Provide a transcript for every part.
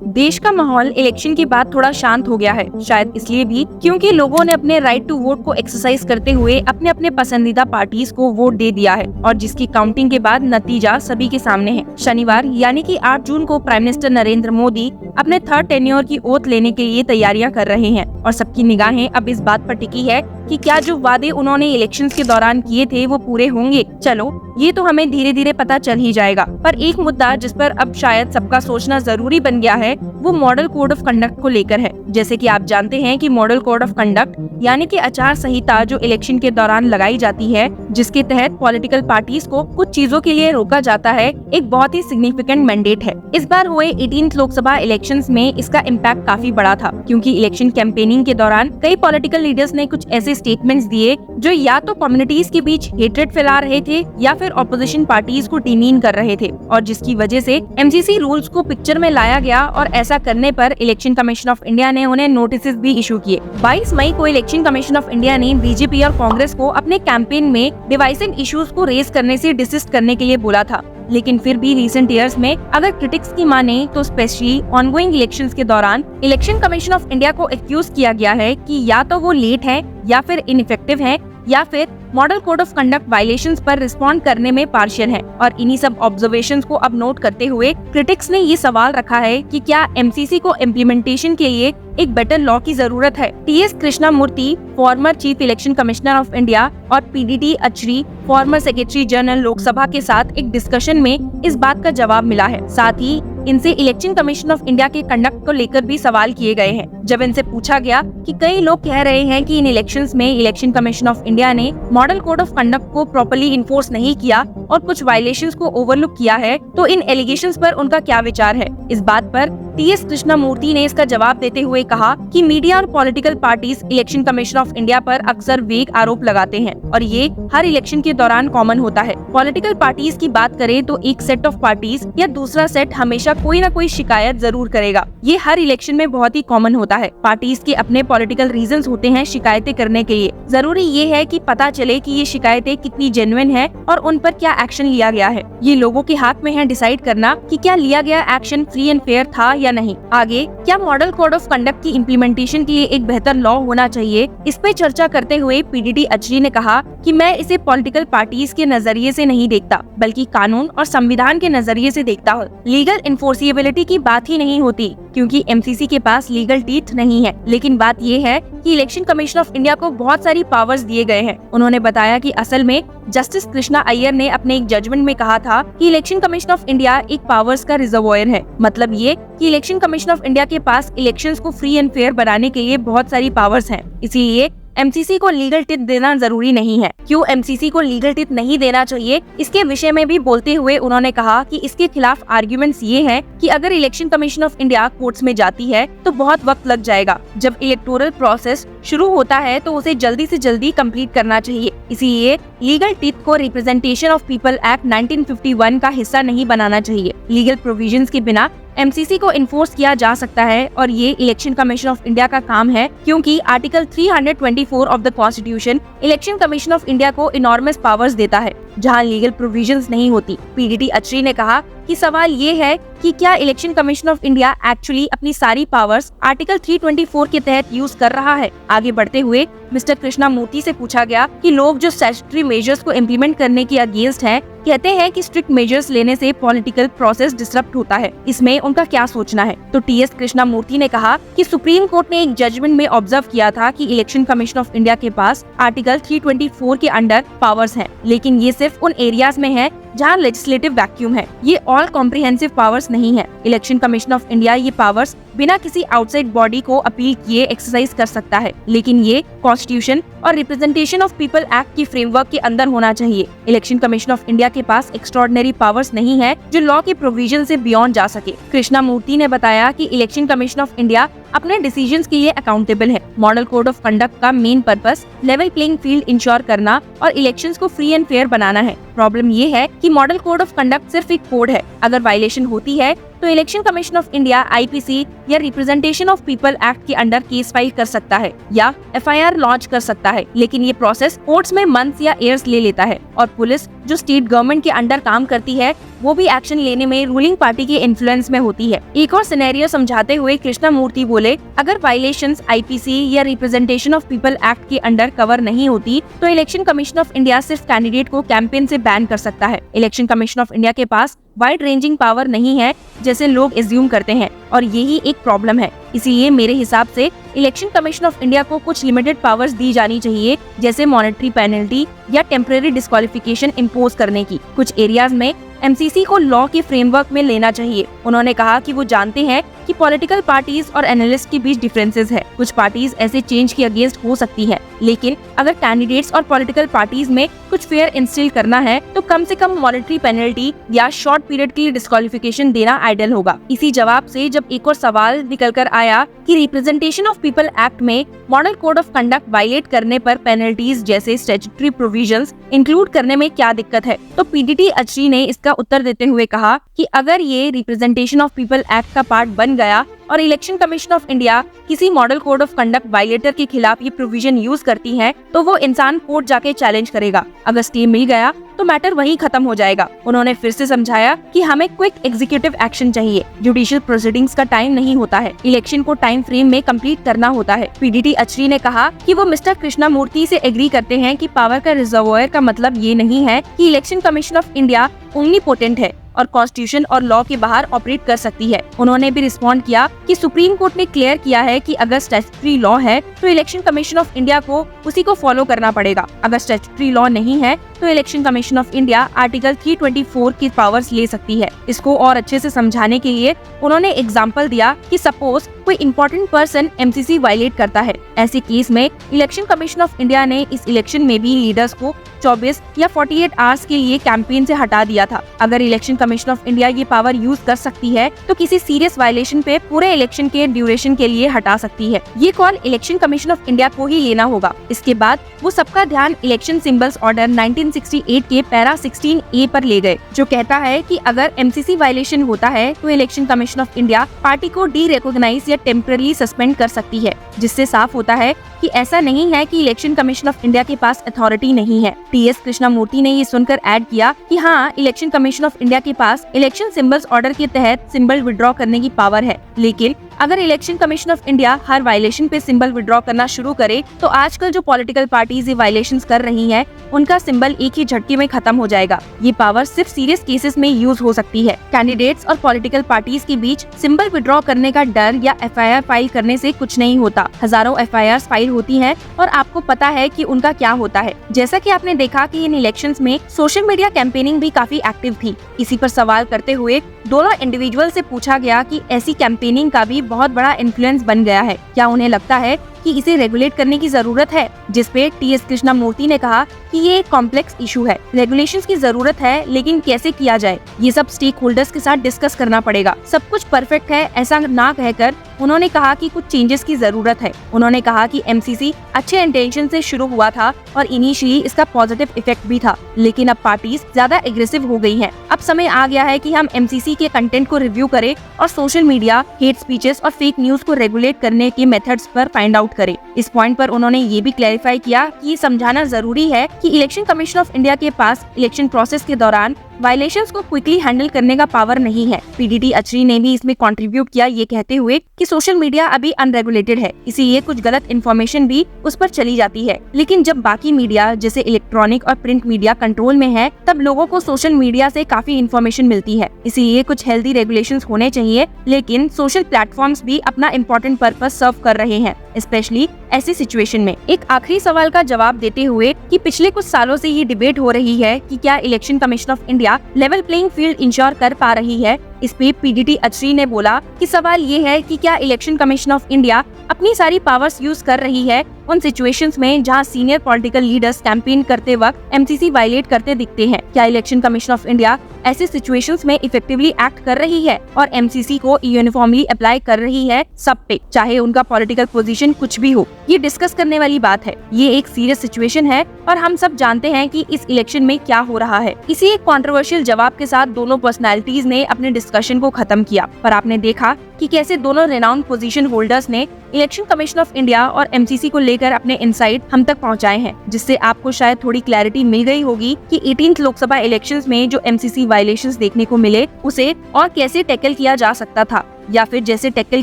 देश का माहौल इलेक्शन के बाद थोड़ा शांत हो गया है, शायद इसलिए भी क्योंकि लोगों ने अपने राइट टू वोट को एक्सरसाइज करते हुए अपने अपने पसंदीदा पार्टीज को वोट दे दिया है और जिसकी काउंटिंग के बाद नतीजा सभी के सामने है। शनिवार यानी कि 8 जून को प्राइम मिनिस्टर नरेंद्र मोदी अपने थर्ड टेन्योर की ओथ लेने के लिए तैयारियां कर रहे हैं और सबकी निगाहें अब इस बात पर टिकी है कि क्या जो वादे उन्होंने इलेक्शंस के दौरान किए थे वो पूरे होंगे। चलो ये तो हमें धीरे धीरे पता चल ही जाएगा, पर एक मुद्दा जिस पर अब शायद सबका सोचना जरूरी बन गया है वो मॉडल कोड ऑफ कंडक्ट को लेकर है। जैसे कि आप जानते हैं कि मॉडल कोड ऑफ कंडक्ट यानी कि आचार संहिता जो इलेक्शन के दौरान लगाई जाती है, जिसके तहत पॉलिटिकल पार्टीज को कुछ चीजों के लिए रोका जाता है, एक बहुत ही सिग्निफिकेंट मैंडेट है। इस बार हुए 18th लोकसभा इलेक्शंस में इसका इम्पैक्ट काफी बड़ा था क्योंकि इलेक्शन कैंपेनिंग के दौरान कई पॉलिटिकल लीडर्स ने कुछ ऐसे स्टेटमेंट्स दिए जो या तो कम्युनिटीज के बीच हेट्रेड फैला रहे थे या फिर ऑपोजिशन पार्टीज को डिमीन कर रहे थे और जिसकी वजह से एमसीसी रूल्स को पिक्चर में लाया गया और ऐसा करने पर इलेक्शन कमीशन ऑफ इंडिया ने उन्हें नोटिस भी इशू किए। 22 मई को इलेक्शन कमीशन ऑफ इंडिया ने बीजेपी और कांग्रेस को अपने कैंपेन में डिवाइसिव इश्यूज को रेज करने से डिसिस्ट करने के लिए बोला था, लेकिन फिर भी रिसेंट ईयर्स में अगर क्रिटिक्स की माने तो स्पेशली ऑनगोइंग इलेक्शंस के दौरान इलेक्शन कमीशन ऑफ इंडिया को एक्यूज किया गया है कि या तो वो लेट है या फिर इनइफेक्टिव है या फिर model code of conduct violations पर रिस्पॉन्ड करने में पार्शियल है। और इन्हीं सब ऑब्जर्वेशंस को अब नोट करते हुए क्रिटिक्स ने ये सवाल रखा है कि क्या एमसीसी को इम्प्लीमेंटेशन के लिए एक बेटर लॉ की जरूरत है। TS Krishnamurthy, former chief election commissioner of India, और PDT Achari, former secretary general Lok Sabha के साथ एक डिस्कशन में इस बात का जवाब मिला है। साथ ही इनसे इलेक्शन कमीशन ऑफ इंडिया के कंडक्ट को लेकर भी सवाल किए गए हैं। जब इनसे पूछा गया कि कई लोग कह रहे हैं कि इन इलेक्शंस में इलेक्शन कमीशन ऑफ इंडिया ने मॉडल कोड ऑफ कंडक्ट को प्रॉपर्ली इन्फोर्स नहीं किया और कुछ वायलेशंस को ओवरलुक किया है, तो इन एलिगेशंस पर उनका क्या विचार है। इस बात पर टीएस कृष्णामूर्ति ने इसका जवाब देते हुए कहा कि मीडिया और political parties election commission of India पर अक्सर वेग आरोप लगाते हैं और ये हर इलेक्शन के दौरान कॉमन होता है। पॉलिटिकल पार्टीज की बात करें तो एक सेट ऑफ पार्टीज या दूसरा सेट हमेशा कोई न कोई शिकायत जरूर करेगा। ये हर इलेक्शन में बहुत ही कॉमन होता है। पार्टीज के अपने पॉलिटिकल रीजंस होते हैं शिकायतें करने के लिए। जरूरी ये है कि पता चले कि ये शिकायतें कितनी जेन्युइन है और उन पर क्या एक्शन लिया गया है। ये लोगों के हाथ में है डिसाइड करना कि क्या लिया गया एक्शन फ्री एंड फेयर था या नहीं। आगे क्या मॉडल कोड ऑफ कंडक्ट की इम्प्लीमेंटेशन के लिए एक बेहतर लॉ होना चाहिए, इस पे चर्चा करते हुए पीडीटी अचरी ने कहा कि मैं इसे पॉलिटिकल पार्टीज के नजरिए से नहीं देखता बल्कि कानून और संविधान के नजरिए से देखता हूँ। लीगल इन्फोर्सिएबिलिटी की बात ही नहीं होती क्योंकि एमसीसी के पास लीगल टीथ नहीं है, लेकिन बात ये है कि इलेक्शन कमीशन ऑफ इंडिया को बहुत सारी पावर्स दिए गए हैं। उन्होंने बताया कि असल में जस्टिस कृष्णा अय्यर ने अपने एक जजमेंट में कहा था कि इलेक्शन कमीशन ऑफ इंडिया एक पावर्स का रिजर्वोयर है। मतलब ये कि इलेक्शन कमीशन ऑफ इंडिया के पास इलेक्शंस को फ्री एंड फेयर बनाने के लिए बहुत सारी पावर्स हैं। इसीलिए एमसीसी को लीगल टिप देना जरूरी नहीं है। क्यों एमसीसी को लीगल टिप नहीं देना चाहिए, इसके विषय में भी बोलते हुए उन्होंने कहा कि इसके खिलाफ आर्ग्यूमेंट्स ये हैं कि अगर election commission of India courts में जाती है तो बहुत वक्त लग जाएगा। जब इलेक्टोरल प्रोसेस शुरू होता है तो उसे जल्दी से जल्दी कंप्लीट करना चाहिए। इसीलिए लीगल टिप को रिप्रेजेंटेशन ऑफ पीपल एक्ट 1951 का हिस्सा नहीं बनाना चाहिए। लीगल प्रोविजंस के बिना एमसीसी को इन्फोर्स किया जा सकता है और ये इलेक्शन कमीशन ऑफ इंडिया का काम है क्योंकि article 324 of the constitution election commission of India को इनॉर्मस पावर्स देता है जहां लीगल प्रोविजंस नहीं होती। पीडीटी अचरी ने कहा कि सवाल ये है कि क्या election commission of India actually अपनी सारी पावर्स आर्टिकल 324 के तहत यूज कर रहा है। आगे बढ़ते हुए मिस्टर कृष्णामूर्ति से पूछा गया कि लोग जो स्टैट्यूटरी मेजर्स को इम्प्लीमेंट करने के अगेंस्ट हैं, कहते हैं कि स्ट्रिक्ट मेजर्स लेने से पॉलिटिकल प्रोसेस डिसरप्ट होता है, इसमें उनका क्या सोचना है। तो टीएस कृष्णामूर्ति ने कहा कि सुप्रीम कोर्ट ने एक जजमेंट में ऑब्जर्व किया था कि इलेक्शन कमीशन ऑफ इंडिया के पास आर्टिकल 324 के अंडर पावर्स हैं, लेकिन ये सिर्फ उन एरियाज में है जहां लेजिस्लेटिव वैक्यूम है। ये ऑल कॉम्प्रिहेंसिव पावर्स नहीं है। इलेक्शन कमीशन ऑफ इंडिया ये पावर्स बिना किसी आउटसाइड बॉडी को अपील किए एक्सरसाइज कर सकता है, लेकिन ये कॉन्स्टिट्यूशन और रिप्रेजेंटेशन ऑफ पीपल एक्ट की फ्रेमवर्क के अंदर होना चाहिए। इलेक्शन कमीशन ऑफ इंडिया के पास एक्स्ट्राऑर्डिनरी पावर्स नहीं है जो लॉ के प्रोविजन से बियॉन्ड जा सके। कृष्णामूर्ति ने बताया कि इलेक्शन कमीशन ऑफ इंडिया अपने डिसीजंस के लिए अकाउंटेबल है। मॉडल कोड ऑफ कंडक्ट का main purpose level playing field ensure करना और इलेक्शंस को फ्री एंड फेयर बनाना है। प्रॉब्लम ये है कि मॉडल कोड ऑफ कंडक्ट सिर्फ एक कोड है। अगर वायलेशन होती है तो election commission of India IPC या रिप्रेजेंटेशन ऑफ पीपल एक्ट के अंडर केस फाइल कर सकता है या FIR लॉन्च कर सकता है, लेकिन ये प्रोसेस कोर्ट्स में मंथ्स या ईयर्स ले लेता है और पुलिस जो स्टेट गवर्नमेंट के अंडर काम करती है वो भी एक्शन लेने में रूलिंग पार्टी के इन्फ्लुएंस में होती है। एक और सिनेरियो समझाते हुए कृष्णमूर्ति बोले, अगर वायलेशंस IPC या रिप्रेजेंटेशन ऑफ पीपल एक्ट के अंडर कवर नहीं होती तो इलेक्शन कमीशन ऑफ इंडिया सिर्फ कैंडिडेट को कैंपेन से बैन कर सकता है। इलेक्शन कमीशन ऑफ इंडिया के पास वाइड रेंजिंग पावर नहीं है जैसे लोग एज्यूम करते हैं और यही एक प्रॉब्लम है। इसीलिए मेरे हिसाब से इलेक्शन कमीशन ऑफ इंडिया को कुछ लिमिटेड पावर्स दी जानी चाहिए, जैसे मॉनेटरी पेनल्टी या टेम्परेरी डिस्क्वालिफिकेशन इम्पोज करने की। कुछ एरियाज में MCC को लॉ के फ्रेमवर्क में लेना चाहिए। उन्होंने कहा कि वो जानते हैं कि पॉलिटिकल पार्टीज और एनालिस्ट के बीच डिफरेंसेस है। कुछ पार्टीज ऐसे चेंज के अगेंस्ट हो सकती है, लेकिन अगर कैंडिडेट्स और पॉलिटिकल पार्टीज में कुछ फेयर इंस्टिल करना है तो कम से कम मॉनेटरी पेनल्टी या शॉर्ट पीरियड के लिए डिस्क्वालिफिकेशन देना आइडियल होगा। इसी जवाब से जब एक और सवाल निकल कर आया कि रिप्रेजेंटेशन ऑफ पीपल एक्ट में model code of conduct violate करने पर पेनल्टीज जैसे स्टैट्यूटरी प्रोविजंस इंक्लूड करने में क्या दिक्कत है, तो PDT अचरी ने इसका उत्तर देते हुए कहा कि अगर ये रिप्रेजेंटेशन ऑफ पीपल एक्ट का पार्ट बन गया और इलेक्शन कमीशन ऑफ इंडिया किसी model code of conduct violator के खिलाफ ये प्रोविजन यूज करती है तो वो इंसान कोर्ट जाके चैलेंज करेगा। अगर स्टे मिल गया तो मैटर वहीं खत्म हो जाएगा। उन्होंने फिर से समझाया कि हमें क्विक एग्जीक्यूटिव एक्शन चाहिए। जुडिशियल प्रोसीडिंग्स का टाइम नहीं होता है, इलेक्शन को टाइम फ्रेम में कंप्लीट करना होता है। PDT अचरी ने कहा कि वो मिस्टर कृष्णमूर्ति से एग्री करते हैं कि पावर का रिजर्वोयर का मतलब ये नहीं है कि election commission of India omnipotent है और कॉन्स्टिट्यूशन और लॉ के बाहर ऑपरेट कर सकती है। उन्होंने भी रिस्पॉन्ड किया कि सुप्रीम कोर्ट ने क्लियर किया है कि अगर स्टैट्यूटरी लॉ है तो इलेक्शन कमीशन ऑफ इंडिया को उसी को फॉलो करना पड़ेगा। अगर स्टैट्यूटरी लॉ नहीं है तो election commission of India article 324 की पावर्स ले सकती है। इसको और अच्छे से समझाने के लिए उन्होंने एग्जाम्पल दिया कि सपोज कोई इम्पोर्टेंट पर्सन MCC वायलेट करता है। ऐसे केस में इलेक्शन कमीशन ऑफ इंडिया ने इस इलेक्शन में भी लीडर्स को 24 या 48 आवर्स के लिए कैंपेन से हटा दिया था। अगर इलेक्शन कमीशन ऑफ इंडिया ये पावर यूज कर सकती है तो किसी सीरियस वायलेशन पे पूरे इलेक्शन के ड्यूरेशन के लिए हटा सकती है। ये call election commission of India को ही लेना होगा। इसके बाद वो सबका ध्यान इलेक्शन सिंबल्स ऑर्डर 1968 के पैरा 16A पर ले गए, जो कहता है कि अगर MCC वायलेशन होता है तो election commission of India party को डी रिकॉग्नाइज या टेम्पररी सस्पेंड कर सकती है, जिससे साफ होता है कि ऐसा नहीं है कि इलेक्शन कमीशन ऑफ इंडिया के पास अथॉरिटी नहीं है। TS कृष्णमूर्ति ने ये सुनकर ऐड किया कि हाँ, इलेक्शन कमीशन ऑफ इंडिया के पास इलेक्शन सिंबल्स ऑर्डर के तहत सिंबल विड्रॉ करने की पावर है, लेकिन अगर election commission of India her violation पे सिंबल विड्रॉ करना शुरू करे तो आजकल जो पॉलिटिकल पार्टीज ये वायलेशंस कर रही हैं, उनका सिंबल एक ही झटके में खत्म हो जाएगा। ये पावर सिर्फ सीरियस केसेस में यूज हो सकती है। कैंडिडेट्स और पॉलिटिकल पार्टीज के बीच सिंबल विड्रॉ करने का डर या FIR फाइल करने से कुछ नहीं होता। हजारों FIR फाइल होती हैं और आपको पता है कि उनका क्या होता है। जैसा कि आपने देखा कि इन इलेक्शंस में सोशल मीडिया कैंपेनिंग भी काफी एक्टिव थी। इसी पर सवाल करते हुए दोनों इंडिविजुअल से पूछा गया कि ऐसी कैंपेनिंग का भी बहुत बड़ा इन्फ्लुएंस बन गया है, क्या उन्हें लगता है कि इसे रेगुलेट करने की जरूरत है, जिसपे TS कृष्णमूर्ति ने कहा कि ये एक कॉम्प्लेक्स इशू है, रेगुलेशंस की जरूरत है, लेकिन कैसे किया जाए ये सब स्टेक होल्डर्स के साथ डिस्कस करना पड़ेगा। सब कुछ परफेक्ट है ऐसा ना कहकर उन्होंने कहा कि कुछ चेंजेस की जरूरत है। उन्होंने कहा कि MCC अच्छे इंटेंशन से शुरू हुआ था और इनिशियली इसका पॉजिटिव इफेक्ट भी था, लेकिन अब पार्टीज ज्यादा एग्रेसिव हो गई हैं। अब समय आ गया है कि हम MCC के कंटेंट को रिव्यू करें और सोशल मीडिया, हेट स्पीचेस और फेक न्यूज को रेगुलेट करने के मेथड्स पर फाइंड आउट करें। इस पॉइंट पर उन्होंने ये भी क्लैरिफाई किया कि ये समझाना जरूरी है कि इलेक्शन कमीशन ऑफ इंडिया के पास इलेक्शन प्रोसेस के दौरान वायलेशंस को क्विकली हैंडल करने का पावर नहीं है। PDT अचरी ने भी इसमें कंट्रीब्यूट किया, ये कहते हुए कि सोशल मीडिया अभी अनरेगुलेटेड है, इसीलिए कुछ गलत इन्फॉर्मेशन भी उस पर चली जाती है, लेकिन जब बाकी मीडिया जैसे इलेक्ट्रॉनिक और प्रिंट मीडिया कंट्रोल में है तब लोगों को सोशल मीडिया से काफी इन्फॉर्मेशन मिलती है। इसीलिए कुछ हेल्दी रेगुलेशंस होने चाहिए, लेकिन सोशल प्लेटफॉर्म्स भी अपना इम्पोर्टेंट पर्पस सर्व कर रहे हैं, स्पेशली ऐसी सिचुएशन में। एक आखिरी सवाल का जवाब देते हुए कि पिछले कुछ सालों से ये डिबेट हो रही है कि क्या election commission of India level playing field ensure कर पा रही है, इस पे PDT अचरी ने बोला कि सवाल ये है कि क्या इलेक्शन कमीशन ऑफ इंडिया अपनी सारी पावर्स यूज कर रही है उन सिचुएशंस में जहां सीनियर पॉलिटिकल लीडर्स कैंपेन करते वक्त MCC वायलेट करते दिखते हैं। क्या इलेक्शन कमीशन ऑफ इंडिया ऐसे सिचुएशंस में इफेक्टिवली एक्ट कर रही है और MCC को यूनिफॉर्मली अप्लाई कर रही है सब पे, चाहे उनका पॉलिटिकल पोजीशन कुछ भी हो। ये डिस्कस करने वाली बात है। ये एक सीरियस सिचुएशन है और हम सब जानते हैं कि इस इलेक्शन में क्या हो रहा है। इसी एक कंट्रोवर्शियल जवाब के साथ दोनों पर्सनालिटीज ने अपने डिस्कशन को खत्म किया, पर आपने देखा कि कैसे दोनों रेनाउंड पोजीशन होल्डर्स ने इलेक्शन कमीशन ऑफ इंडिया और एमसीसी को लेकर अपने इनसाइट हम तक पहुंचाए हैं, जिससे आपको शायद थोड़ी क्लैरिटी मिल गई होगी कि 18th लोकसभा इलेक्शंस में जो एमसीसी वायलेशंस देखने को मिले उसे और कैसे टैकल किया जा सकता था, या फिर जैसे टैकल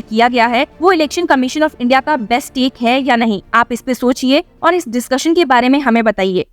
किया गया है वो इलेक्शन कमीशन ऑफ इंडिया का बेस्ट टेक है या नहीं। आप इस पे सोचिए और इस डिस्कशन के बारे में हमें बताइए।